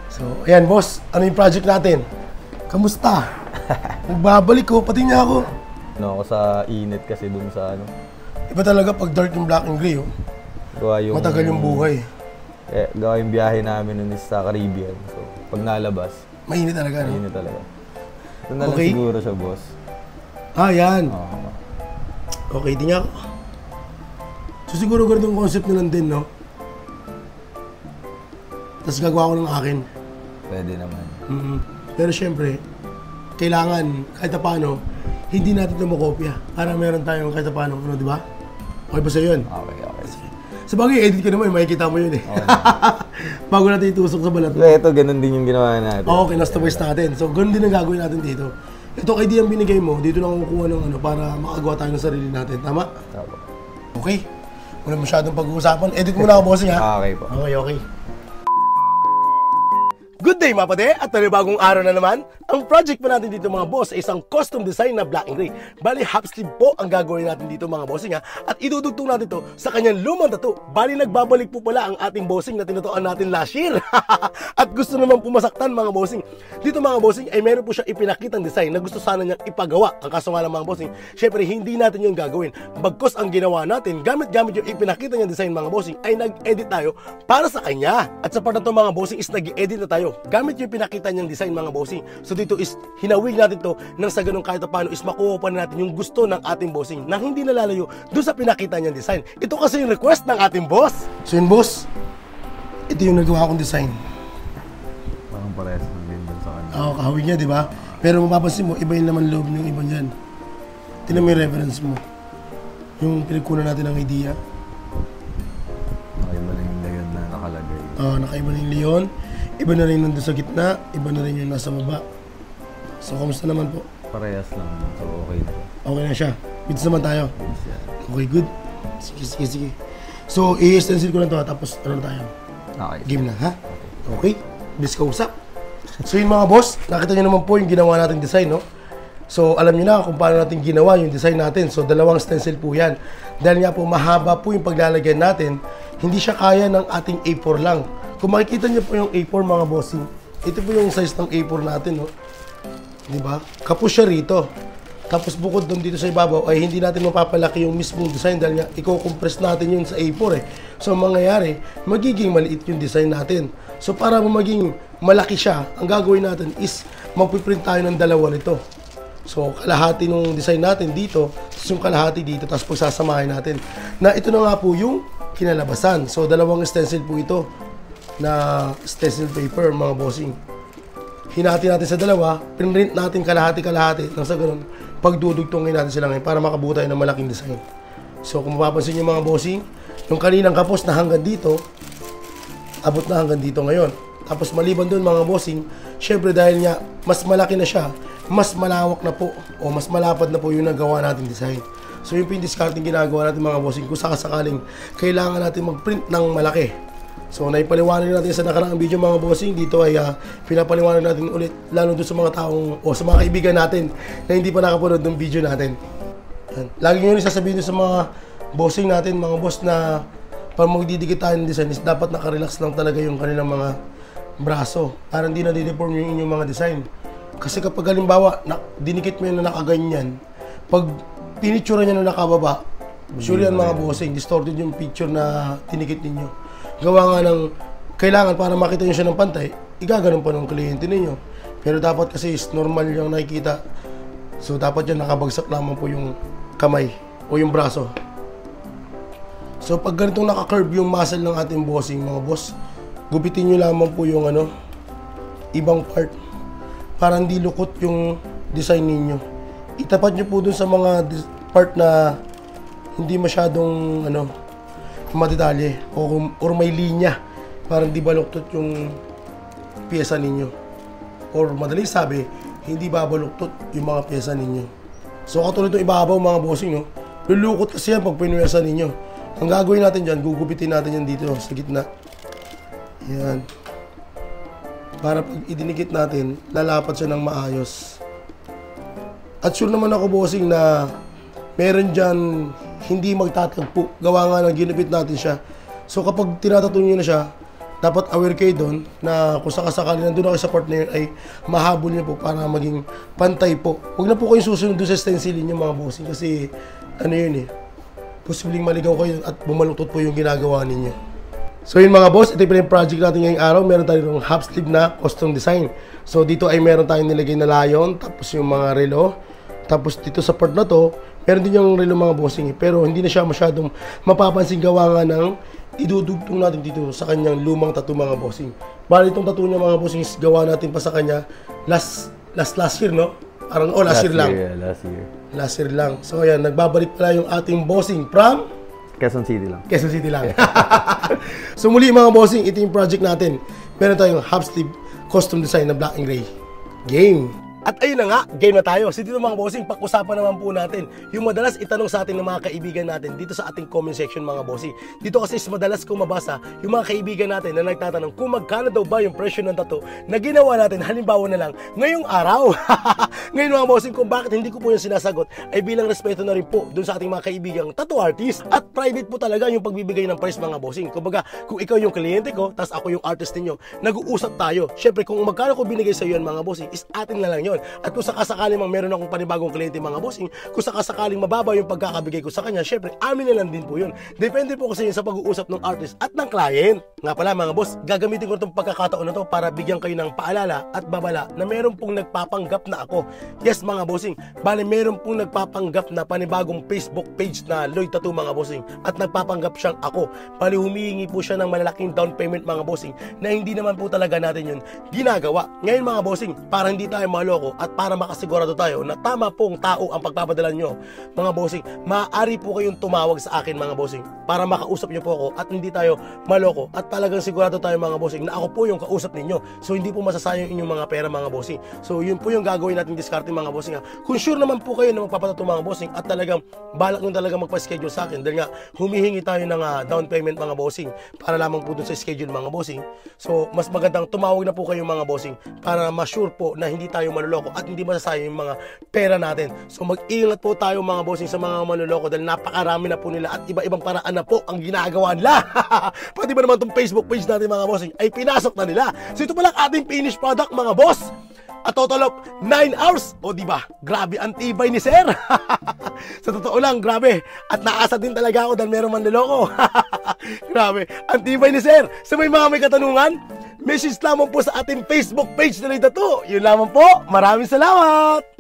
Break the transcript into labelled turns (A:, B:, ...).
A: So, ayan boss, ano yung project natin? Kamusta? Nagbabalik ko, pati niya ako.
B: Ako sa init kasi dun sa ano.
A: Iba talaga pag dark yung black and gray, oh. Matagal yung buhay.
B: Gawa yung biyahe namin nun is sa Caribbean. So, pag nalabas,
A: mainit talaga, no?
B: mainit talaga. Ito na lang siguro siya, boss.
A: Yan. Okay, di niya ako. So, siguro ganito yung concept nyo lang din, no? Tapos gagawa ko ng akin.
B: Pwede naman.
A: Pero syempre, kailangan kahit paano, hindi natin ito makopya. Para meron tayong kahit paano, ano, di ba? Okay ba sa'yo yun?
B: Okay.
A: Sa bagay, edit ko naman, makikita mo yun eh. Okay. Bago natin itusok sa balat mo.
B: Ito, ganun din yung ginawa natin.
A: Oo, kinastomize natin. So, ganun din ang gagawin natin dito. Itong idea ang binigay mo, dito lang kukuha ng ano, para makagawa tayo ng sarili natin. Tama?
B: Tama.
A: Okay. Wala masyadong pag-uusapan. Edit muna ako, bossing, ha?
B: Okay po.
A: Okay. Good day mga pade, at bagong araw na naman. Ang project pa natin dito mga boss ay isang custom design na black and gray. Bali half sleeve po ang gagawin natin dito mga bossing ha. At idudugtong natin to sa kanyang lumang tattoo. Bali nagbabalik po pala ang ating bossing na tinutuan natin last year. At gusto naman pumasaktan mga bossing. Dito mga bossing ay meron po siya ipinakitang design na gusto sana niyang ipagawa. Ang kaso nga lang mga bossing, syempre hindi natin yung gagawin. Bagkos ang ginawa natin, gamit-gamit yung ipinakita niyang design mga bossing, ay nag-edit tayo para sa kanya. At sa part na to mga bossing is nag-edit na tayo gamit yung pinakita niyang design mga bossing. So dito is hinawig natin to nang sa ganun kahit paano is makuha pa natin yung gusto ng ating bossing na hindi nalalayo doon sa pinakita niyang design. Ito kasi yung request ng ating boss. So yun boss, ito yung nagawa kong design.
B: Parang parehas ng din dun sa kanya.
A: Oo, kahawig niya, di ba? Pero mapapansin mo, iba yung naman loob ng iba niyan. Tingnan mo yung reference mo. Yung pinagkunan natin ng idea.
B: Nakaiba na yung leon na nakalagay.
A: Nakaiba na yung leon. Iba na rin nandun sa gitna, iba na rin yung nasa baba. So, kamusta naman po?
B: Parehas lang. So, okay na.
A: Okay na siya. Goods naman tayo.
B: Yes, yeah.
A: Okay, good. Sige. So, i-stencil ko na to, tapos ano tayo?
B: Okay.
A: Game na, ha? Okay. Bis ka usap. So, yun mga boss, nakita nyo naman po yung ginawa nating design, no? So, alam nyo na kung paano natin ginawa yung design natin. So, dalawang stencil po yan. Dahil nga po, mahaba po yung paglalagyan natin, hindi siya kaya ng ating A4 lang. Kung makikita niyo po yung A4 mga bossing, ito po yung size ng A4 natin, no? Diba? Kapos siya rito. Tapos bukod doon dito sa ibabaw ay hindi natin mapapalaki yung mismong design dahil nga i-compress natin yun sa A4 eh. So mangyayari, magiging maliit yung design natin. So para maging malaki siya, ang gagawin natin is magpiprint tayo ng dalawa nito. So kalahati ng design natin dito, tapos yung kalahati dito, tapos pagsasamahin natin. Na ito na nga po yung kinalabasan. So dalawang stencil po ito na stencil paper mga bossing. Hinati natin sa dalawa, pinrint natin kalahati-kalahati nang sa ganun, pagdudugtongin natin sila ngayon para makabuo tayo ng malaking design. So kung mapapansin nyo mga bossing, yung kaninang kapos na hanggang dito, abot na hanggang dito ngayon. Tapos maliban doon mga bossing, syempre dahil nga mas malaki na siya, mas malawak na po o mas malapad na po yung nagawa nating design. So yun po yung discarding ginagawa natin mga bossing kung sakasakaling kailangan natin mag-print ng malaki. So naipaliwanag natin sa nakaraang video mga bossing, dito ay pinapaliwanag natin ulit lalo doon sa mga taong o sa mga kaibigan natin na hindi pa nakapanood ng video natin. Yan. Lagi nyo rin sasabihin sa mga bossing natin, mga boss na pag magdidikit tayo ng design is dapat nakarelax lang talaga yung kanilang mga braso para hindi na-deform yung inyong mga design. Kasi kapag halimbawa dinikit mo yun na nakaganyan, pag pinitsura niya na nakababa, sure yan mga bossing, distorted yung picture na tinikit ninyo. Gawa nga ng kailangan para makita nyo siya ng pantay, igaganon pa ng kliyente ninyo. Pero dapat kasi is normal yung nakikita. So dapat yan nakabagsak lamang po yung kamay o yung braso. So pag ganitong naka-curve yung muscle ng ating bossing mga boss, gupitin nyo lamang po yung ibang part para hindi lukot yung design ninyo. Itapat nyo po dun sa mga part na hindi masyadong madetalye or may linya para hindi baluktot yung pyesa ninyo. Or madaling sabi, hindi babaluktot yung mga pyesa ninyo. So katulad itong ibabaw mga bossing, no? Lulukot kasi yan pag pinuyasa ninyo. Ang gagawin natin dyan, gugupitin natin yan dito sa gitna. Yan. Para pag idinikit natin, lalapat siya ng maayos. At sure naman ako bossing na meron dyan hindi magtatagpo. Gawa nga ng ginupit natin siya. So kapag tinatato nyo na siya, dapat aware kayo doon na kung sakasakali nandun ako sa part na yun ay mahabol niyo po para maging pantay po. Huwag na po kayong susunod doon sa stencil niyo mga bossing kasi ano yun posibleng maligaw kayo at bumaluktot po yung ginagawa ninyo. So yun mga boss, ito yung project natin ngayong araw. Meron tayong half sleeve na custom design. So dito ay meron tayong nilagay na lion, tapos yung mga relo. Tapos dito sa part na to, meron din yung relo mga bossing pero hindi na siya masyadong mapapansin gawa nga ng idudugtong natin dito sa kanyang lumang tattoo mga bossing. Bali itong tattoo niya mga bossing is gawa natin pa sa kanya last year, no? Parang last year lang. Last year lang. So ayan, nagbabalik pala yung ating bossing from
B: Quezon City lang.
A: Quezon City lang. So muli mga bossing, ito yung project natin. Meron tayong half sleeve custom design na black and gray. Game! At ayun na nga, game na tayo. So dito mga bossing, pag-usapan naman po natin yung madalas itanong sa atin ng mga kaibigan natin dito sa ating comment section mga bossing. Dito kasi madalas kong mabasa yung mga kaibigan natin na nagtatanong kung magkano daw ba yung presyo ng tattoo na ginawa natin halimbawa na lang ngayong araw. Ngayon mga bossing, kung bakit hindi ko po yung sinasagot ay bilang respeto na rin po dun sa ating mga kaibigang tattoo artist. At private po talaga yung pagbibigay ng price mga bossing. Kumbaga, kung ikaw yung kliyente ko, tas ako yung artist ninyo, nag-uusap tayo. Syempre, kung magkano ko binigay sa iyo yan mga bossing, is atin na lang yun. At kung sakasakaling meron akong panibagong kliyente mga bossing, kung sakasakaling mababa yung pagkakabigay ko sa kanya, syempre amin na lang din po yun. Depende po kasi yun sa pag-uusap ng artist at ng client. Nga pala mga boss, gagamitin ko itong pagkakataon na to para bigyan kayo ng paalala at babala na meron pong nagpapanggap na ako. Yes mga bossing, bali meron pong nagpapanggap na panibagong Facebook page na Lloyd Tattoo mga bossing at nagpapanggap siyang ako. Bali humihingi po siya ng malalaking down payment mga bossing na hindi naman po talaga natin yun ginagawa. Ngayon mga bossing, para hindi tayo maloko at para makasigurado tayo na tama pong tao ang pagpapadala nyo mga bossing, maaari po kayong tumawag sa akin mga bossing para makausap nyo po ako at hindi tayo maloko at talagang sigurado tayo mga bossing na ako po yung kausap ninyo. So hindi po masasayang inyong mga pera mga bossing. So yun po yung gagawin natin diskarte mga bossing. Kung sure naman po kayo na magpapatato mga bossing at talagang balak nyo talaga magpa-schedule sa akin dahil nga humihingi tayo ng down payment mga bossing para lamang po dun sa schedule mga bossing. So mas magandang tumawag na po kayo mga bossing para ma-sure po na hindi tayo maloloko at hindi masasayang yung mga pera natin. So mag-ingat po tayo mga bossing sa mga manloloko dahil napakarami na po nila at iba-ibang paraan na po ang ginagawa nila. Pati ba naman itong Facebook page natin mga bossing ay pinasok na nila. So ito pala ating finished product mga boss. A total of 9 hours. O diba? Grabe ang tibay ni sir. Sa totoo lang, grabe. At naasa din talaga ako dahil meron manloloko. Grabe. Ang tibay ni sir. Sa may katanungan, message lamang po sa ating Facebook page na Lloyd Tattoo. Yun lamang po. Maraming salamat.